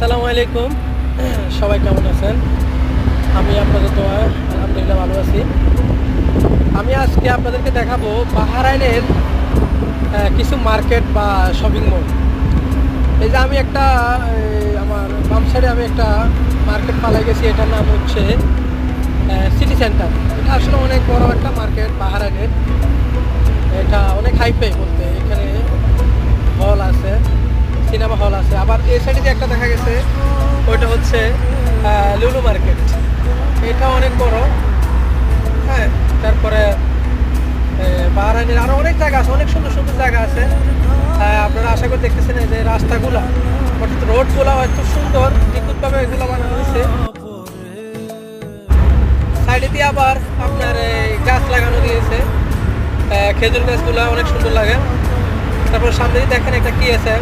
আসসালামু আলাইকুম। সবাই কেমন আছেন? আমি আপনাদের দোয়া আলহামদুলিল্লাহ ভালো আছি। আমি আজকে আপনাদেরকে দেখাবো বাহরাইনের কিছু মার্কেট বা শপিং মল। এই যে আমি একটা আমার বাম সাইডে আমি একটা মার্কেট পালাই গেছি, এটার নাম হচ্ছে সিটি সেন্টার। এটা আসলে অনেক বড় একটা মার্কেট বাহরাইনের। এটা অনেক হাইফাই বলতে, এখানে হল আছে, সিনেমা হল আছে। আবার এই সাইডে যে একটা দেখা গেছে ওইটা হচ্ছে লুলু মার্কেট। এটা অনেক বড়। হ্যাঁ, তারপরে বাহরাইনের আরো অনেক জায়গা আছে, অনেক সুন্দর সুন্দর জায়গা আছে। আপনারা আশা করে দেখতেছেন এই যে রাস্তাগুলা, অর্থাৎ রোডগুলা এত সুন্দর নিখুঁতভাবে এগুলো বানানো হয়েছে। সাইডে দিয়ে আবার আপনার গাছ লাগানো দিয়েছে, খেজুর গাছগুলা অনেক সুন্দর লাগে। তারপর সামনে দিয়ে দেখেন একটা কি আছে,